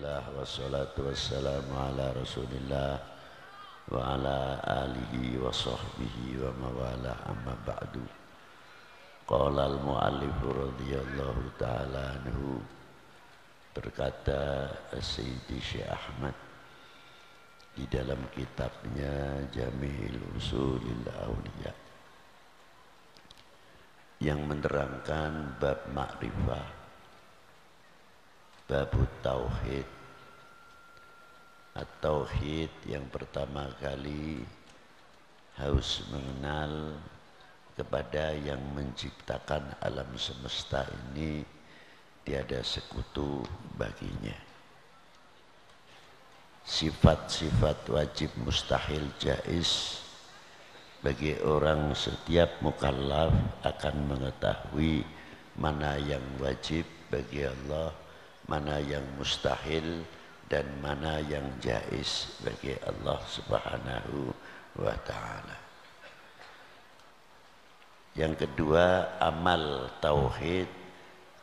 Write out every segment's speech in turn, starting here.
Alhamdulillah wassalatu wassalamu ala Rasulillah wa ala alihi wa sahbihi wa mawalah amma ba'du. Qala al-mu'allif radhiyallahu ta'ala anhu, berkata Sayyidi Syekh Ahmad di dalam kitabnya Jami'il Usulil Awliya yang menerangkan bab ma'rifah, bab tauhid. At-tauhid yang pertama kali harus mengenal kepada yang menciptakan alam semesta ini, tiada sekutu baginya. Sifat-sifat wajib, mustahil, jaiz bagi orang setiap mukallaf akan mengetahui mana yang wajib bagi Allah, mana yang mustahil, dan mana yang jaiz bagi Allah Subhanahu wa ta'ala. Yang kedua, amal tauhid,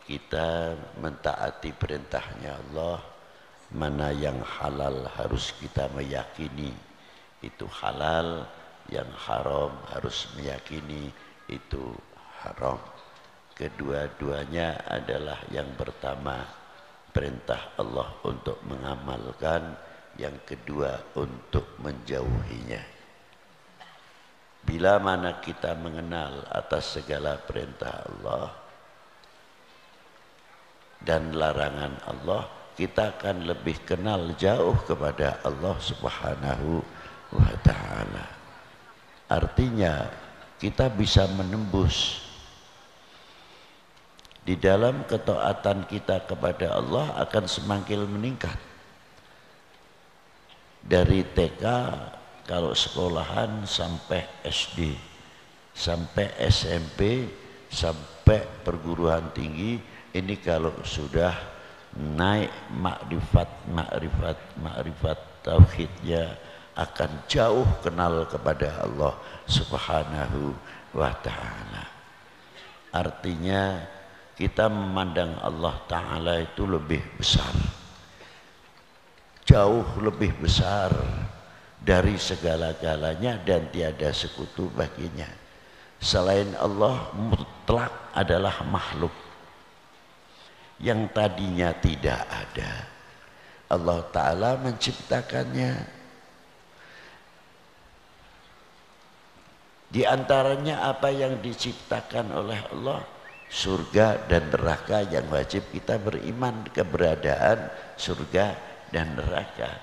kita mentaati perintahnya Allah. Mana yang halal harus kita meyakini itu halal, yang haram harus meyakini itu haram. Kedua-duanya adalah yang pertama perintah Allah untuk mengamalkan, yang kedua untuk menjauhinya. Bila mana kita mengenal atas segala perintah Allah dan larangan Allah, kita akan lebih kenal jauh kepada Allah Subhanahu wa ta'ala. Artinya kita bisa menembus di dalam ketaatan kita kepada Allah akan semakin meningkat. Dari TK kalau sekolahan sampai SD, sampai SMP, sampai perguruan tinggi, ini kalau sudah naik makrifat tauhidnya akan jauh kenal kepada Allah Subhanahu wa ta'ala. Artinya kita memandang Allah Ta'ala itu lebih besar, jauh lebih besar dari segala-galanya dan tiada sekutu baginya. Selain Allah mutlak adalah makhluk yang tadinya tidak ada. Allah Ta'ala menciptakannya. Di antaranya apa yang diciptakan oleh Allah? Surga dan neraka yang wajib kita beriman keberadaan surga dan neraka.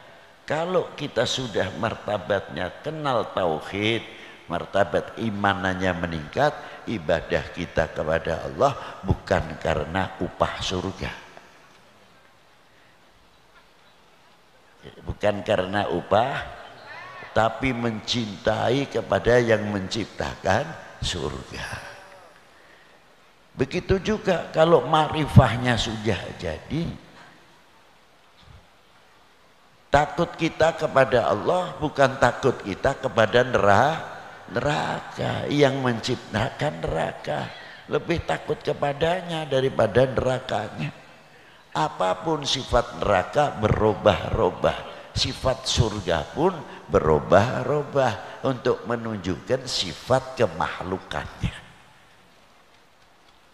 Kalau kita sudah martabatnya kenal tauhid, martabat imanannya meningkat, ibadah kita kepada Allah bukan karena upah surga, bukan karena upah, tapi mencintai kepada yang menciptakan surga. Begitu juga kalau ma'rifahnya sudah jadi, takut kita kepada Allah bukan takut kita kepada neraka. Yang menciptakan neraka lebih takut kepadanya daripada nerakanya. Apapun sifat neraka berubah-ubah, sifat surga pun berubah-ubah untuk menunjukkan sifat kemakhlukannya.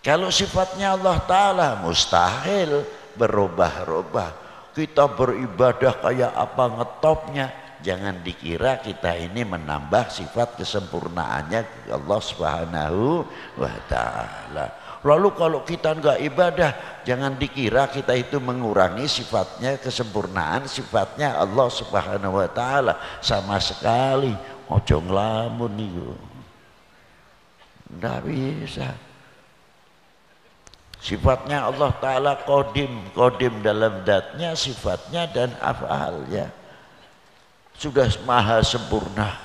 Kalau sifatnya Allah Ta'ala mustahil berubah-ubah. Kita beribadah kayak apa ngetopnya, jangan dikira kita ini menambah sifat kesempurnaannya Allah Subhanahu wa ta'ala. Lalu kalau kita enggak ibadah, jangan dikira kita itu mengurangi sifatnya kesempurnaan sifatnya Allah Subhanahu wa ta'ala. Sama sekali. Ojo nglamun niku. Enggak bisa. Sifatnya Allah Ta'ala qadim dalam zatnya, sifatnya dan af'alnya sudah maha sempurna.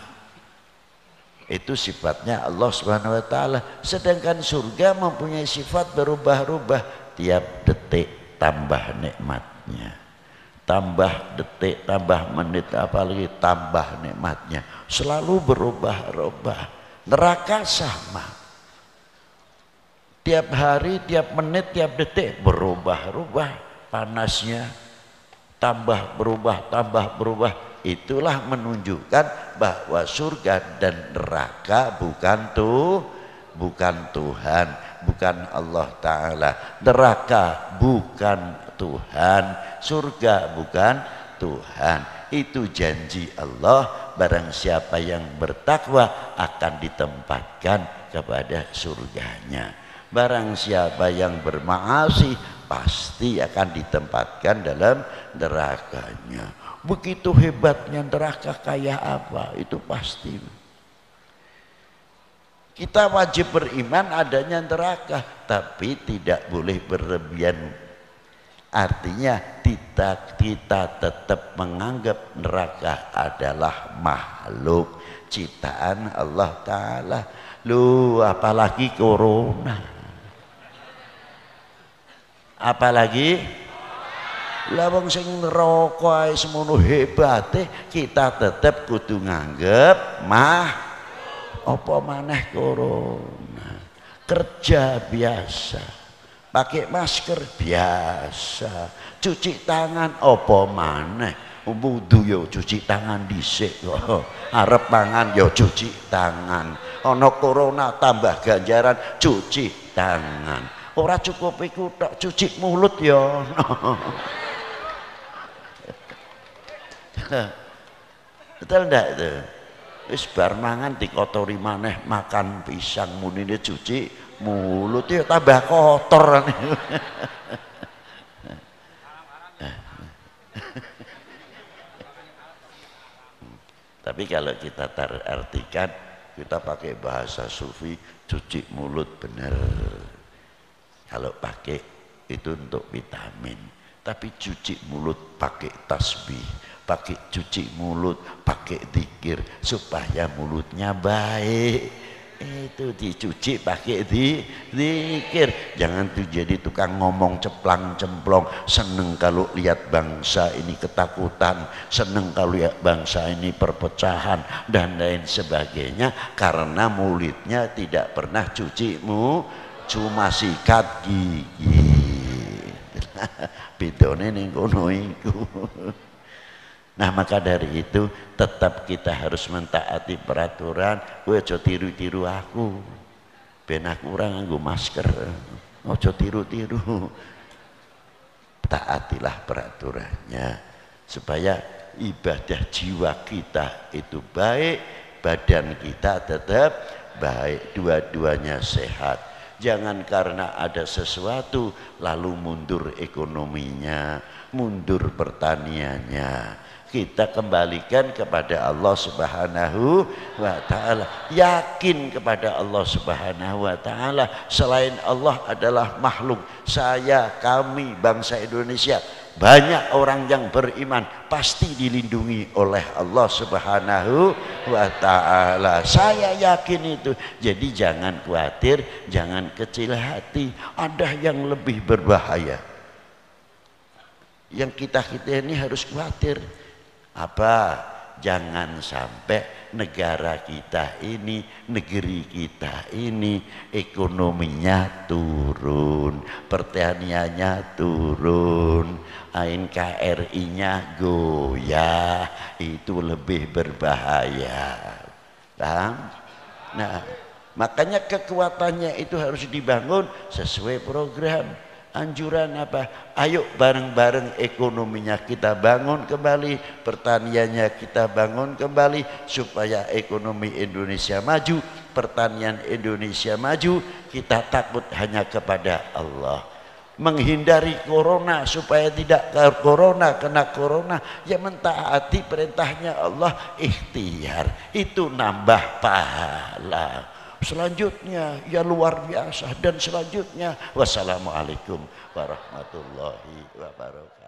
Itu sifatnya Allah Subhanahu wa ta'ala. Sedangkan surga mempunyai sifat berubah-ubah, tiap detik tambah nikmatnya, tambah detik, tambah menit, apalagi tambah nikmatnya, selalu berubah-ubah. Neraka sama, tiap hari, tiap menit, tiap detik berubah-ubah panasnya, tambah berubah. Itulah menunjukkan bahwa surga dan neraka bukan Tuhan, bukan Allah Ta'ala. Neraka bukan Tuhan, surga bukan Tuhan. Itu janji Allah, barang siapa yang bertakwa akan ditempatkan kepada surganya. Barang siapa yang bermaasi pasti akan ditempatkan dalam nerakanya. Begitu hebatnya neraka kayak apa, itu pasti. Kita wajib beriman adanya neraka, tapi tidak boleh berlebihan. Artinya kita tetap menganggap neraka adalah makhluk ciptaan Allah Ta'ala. Lu apalagi corona, apalagi lawang sing neraka semono hebate, kita tetap kudu nganggep apa maneh corona. Kerja biasa, pakai masker biasa, cuci tangan apa maneh. Wudu yo cuci tangan dhisik kok. Arep pangan yo cuci tangan. Ana corona tambah ganjaran cuci tangan. Ora cukup iku tok, cuci mulut yo. Betul ndak itu? Wis bar mangan dikotori maneh, makan pisang munine cuci mulut ya tambah kotor. Tapi kalau kita artikan, kita pakai bahasa sufi, cuci mulut bener. Kalau pakai itu untuk vitamin, tapi cuci mulut pakai tasbih, pakai cuci mulut pakai zikir supaya mulutnya baik. Itu dicuci pakai zikir. Jangan tuh jadi tukang ngomong ceplang cemplong, seneng kalau lihat bangsa ini ketakutan, seneng kalau lihat bangsa ini perpecahan dan lain sebagainya, karena mulutnya tidak pernah cucimu, cuma sikat gigi. Bedone ning kono iku. Nah, maka dari itu tetap kita harus mentaati peraturan. Kowe aja tiru-tiru aku. Ben aku ora nganggo masker. Aja tiru-tiru. Taatilah peraturannya supaya ibadah jiwa kita itu baik, badan kita tetap baik, dua-duanya sehat. Jangan karena ada sesuatu lalu mundur ekonominya, mundur pertaniannya. Kita kembalikan kepada Allah Subhanahu wa Ta'ala, yakin kepada Allah Subhanahu wa Ta'ala. Selain Allah adalah makhluk. Saya, kami, bangsa Indonesia, banyak orang yang beriman pasti dilindungi oleh Allah Subhanahu wa Ta'ala. Saya yakin itu. Jadi jangan khawatir, jangan kecil hati. Ada yang lebih berbahaya. Yang kita ini harus khawatir. Apa? Jangan sampai negara kita ini, negeri kita ini ekonominya turun, pertaniannya turun, NKRI-nya goyah, itu lebih berbahaya. Paham? Nah, makanya kekuatannya itu harus dibangun sesuai program. Anjuran apa? Ayo bareng-bareng ekonominya kita bangun kembali, pertaniannya kita bangun kembali supaya ekonomi Indonesia maju, pertanian Indonesia maju. Kita takut hanya kepada Allah. Menghindari corona supaya tidak kena corona, ya mentaati perintahnya Allah, ikhtiar, itu nambah pahala. Selanjutnya ya luar biasa, dan selanjutnya wassalamualaikum warahmatullahi wabarakatuh.